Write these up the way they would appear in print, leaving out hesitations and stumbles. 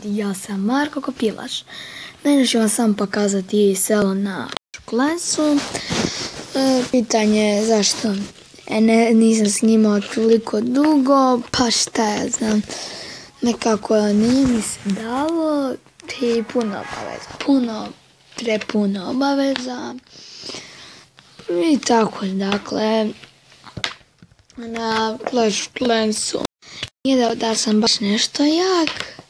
Ja sam Marko Kopilaš. Danas ću vam samo pokazati selo na Lensu. Pitanje je zašto nisam snimao toliko dugo, pa šta ja znam. Nekako nije mi se dalo i puno obaveza. Prepuno obaveza. I tako, dakle, na Clash of Clansu nije da sam baš nešto jak,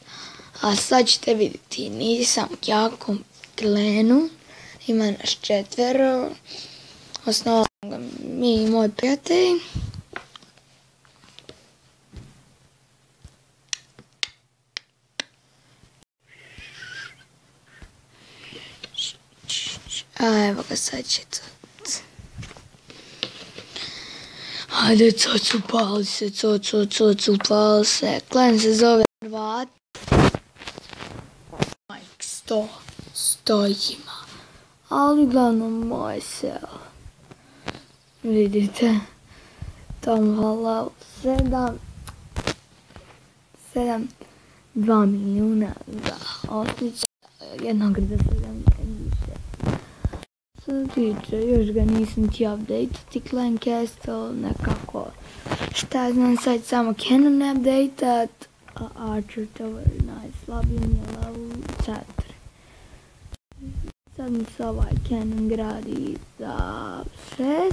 a sad ćete vidjeti, nisam jak u klanu, ima nas 4, osnovali ga mi i moj prijatelj. A evo ga, sad će to. Hajde, cocu, pali se, cocu, pali se. Klan se zove Hrvati. Mike 100 ima. Ali uglavnom moje selo. Vidite, tamo level 7, 2 milijuna za oslić, jednog za 7 više. Što tiče, još ga nisam ti update-ati Clan Castle, nekako, šta znam, sad samo Cannon update-at, a Archer Tower najslabiji je level 4. Sad mi se ovaj Cannon gradi za 6,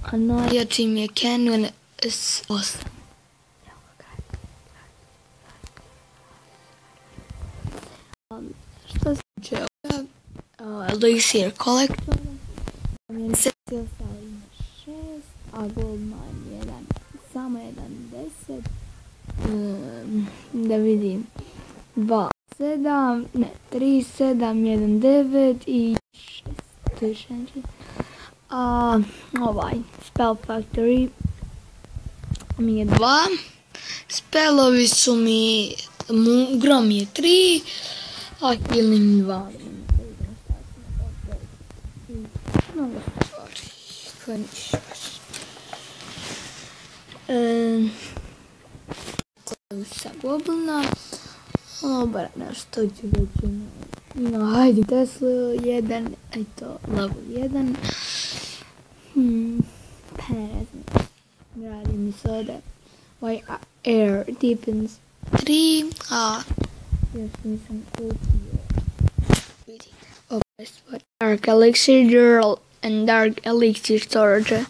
a najjači mi je Cannon s 8. Što se tiče ovoga, Elixir Collector, se ostali ima 6, a Gold Mine 1, samo 1, 10, da vidim, 2, 7, ne, 3, 7, 1, 9 i 6, a ovaj Spell Factory mi je 2, spellovi su mi, Grom je 3, a Healing 2. Mnogo stvari, koje niš baš. Sa Goblina, bar nešto ću reći, ima Hiding Tesla 1, eto, level 1. Pa ne znam, gradi mi se ovdje Air Defense 3, a još nisam kupio. Vidite, ovo je stvar. Dark Elixir Girl and Dark Elixir Storage.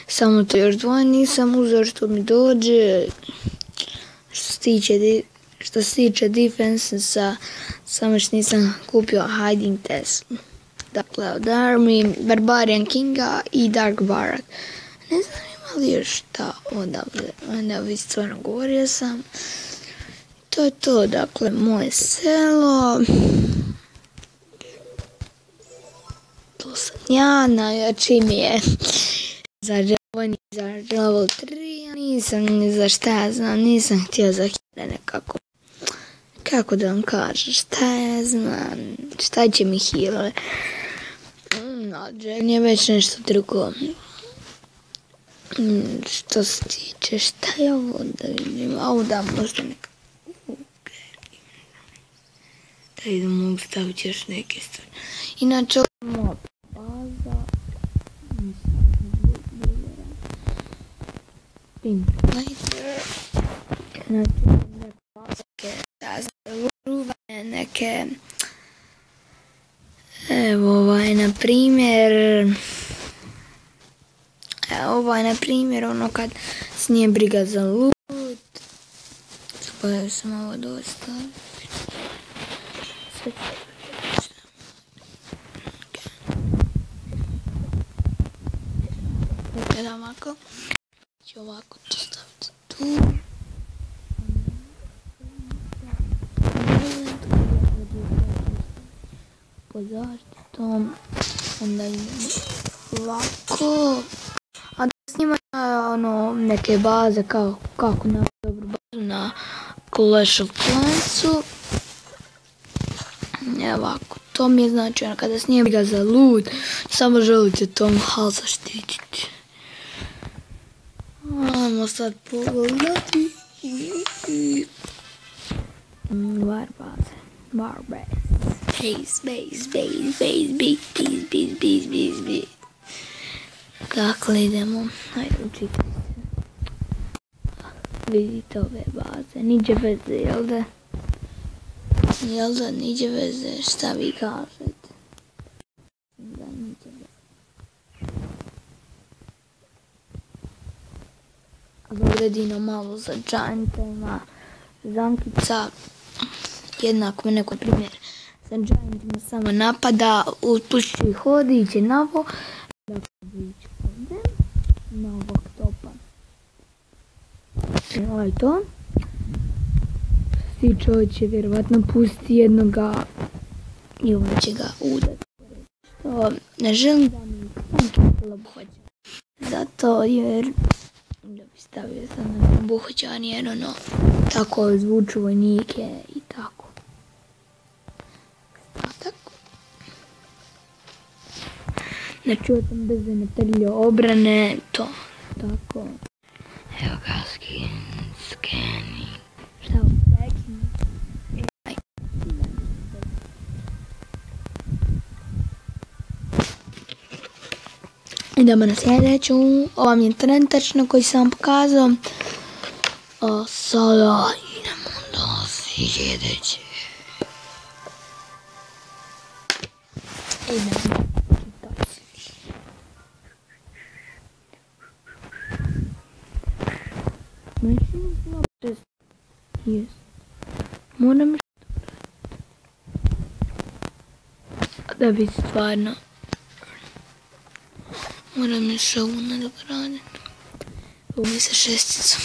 Samo to još dvoje nisam uzeo što mi dođe. Što se tiče defensa, samo što nisam kupio Hiding Tesla. Dakle, od Army, Barbarian Kinga i Dark Barak. Ne znam ima li još šta odavde. Odavde stvarno govorio sam. To je to, dakle, moje selo. To sam ja, najjači mi je za level 3, nisam ni za šta ja znam, nisam htio za hile nekako. Kako da vam kažem, šta ja znam, šta će mi hile. Nađen je već nešto drugo. Što se tiče, šta je ovo da vidim, ovo da možda nekako. Da mogu staviti još neke stvari. Inače, moja baza, Pinklater, znači neke baze, neke, evo ovaj na primjer, ono kad se nije briga za loot, zaboravio sam ovo dosta. Gledam ovako, ću ovako to staviti tu. Pod zaštitom, onda idemo ovako. A da snimam neke baze kako na dobru bazu na Clash of Clansu. Ovako, to mi je znači kada se nije briga za loot, samo želite Tom Hall zaštititi. Ajmo sad pogledati. More bass. Bass, bass, bass, bass, bass, bass, bass, bass, bass, bass. Dakle, idemo. Hajde, učitaj se. Vidite ove baze. Niđe veze, jel da? Jel da, niđe veze. Šta vi kažete? Da, niđe veze. Ali ovdje Dino malo za Giantima. Zamkica jednako neko primjer. Sa Giantima samo napada, upušći hodi, iće navo. Dakle, ići ovdje. Na ovog topa. Ovo je to. Svi čovjek će vjerovatno pustiti jednoga i ovo će ga udati. Što ne želim da mi sam buhođa. Zato jer da bi stavio sam na buhođan jer ono tako zvuču vojnike i tako. Tako. Znači ovo sam bez metalje obrane, to tako. Evo ga skeni. Šta ovo skeni? Idemo na sljedeću. Ovo mi je trenutačno koji sam vam pokazao. A sada idemo do sljedeće. Idemo. Moram da bi stvarno moram još ovu nadograditi. Ovo mi sa šesticom.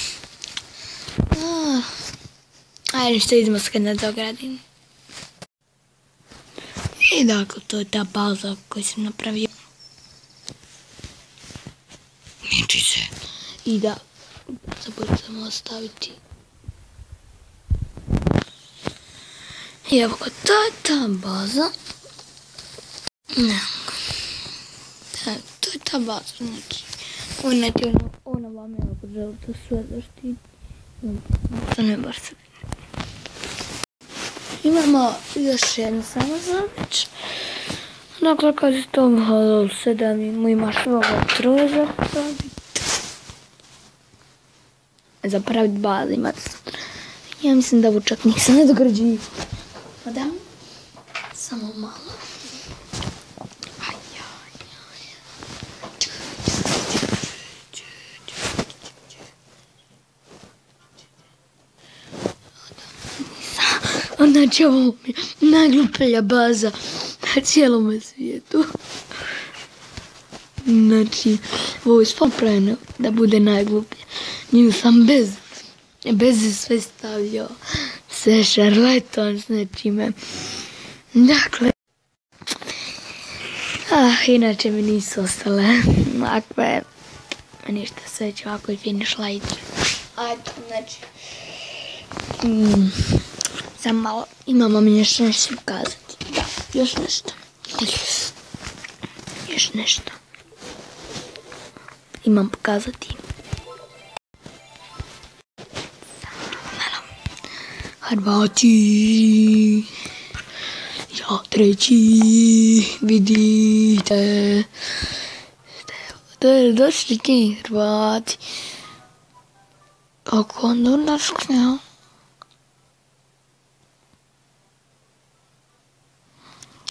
Ajde što idemo kad nadogradim. I dakle to je ta baza koju sam napravio. Miči se. I da zaboravimo ostaviti. I evo ga, to je ta baza. To je ta baza, znači. Ona vam je ako želite sve zaštiti. To ne baš se vidi. Imamo još jednu samo zadač. Dakle, kad je to 7 imaš ovo troje zapraviti. Zapraviti bazu imati. Ja mislim da ovo čak nisam nadograđivao. Da, samo malo. Znači ovo je najgluplja baza na cijelom svijetu. Znači, ovo je sve pravno da bude najgluplja. Nju sam bez sve stavio. Sve šarleton s nečime. Dakle, inače mi nisu ostale makve. Ništa, sve ću ovako i finish light. Ajde, znači. Sam malo, imamo mi još nešto pokazati. Da, još nešto. Još nešto. Imam pokazati. Hrvati, ja treći, vidite. Došli ti Hrvati. Ako onda našli,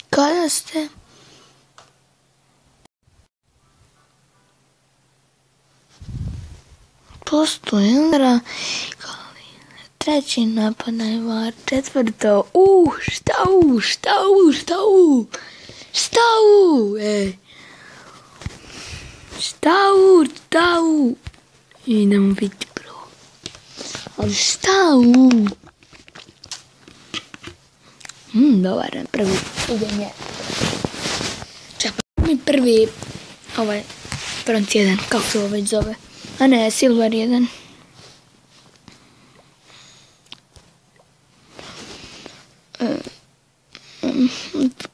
kada ste? Postoje treći napad na Ivar, četvrto, šta u, idemo biti prvo, ali dobar, prvi, idem je, čekaj, mi prvi, ovaj, front 1, kako se ovo već zove, a ne, silver 1.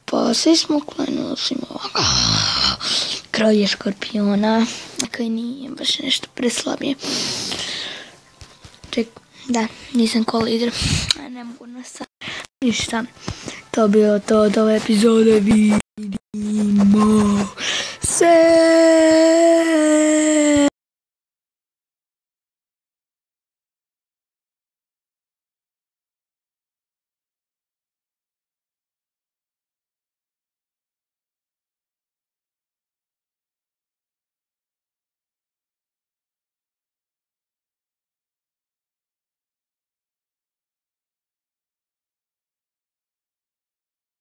Pa svi smo klenuli, osim ovoga. Kralje škorpiona, koji nije baš nešto preslabije. Ček, da, nisam ko lider, ne mogu nas sad. Ništa, to bilo to od ove epizode. Vidimo se.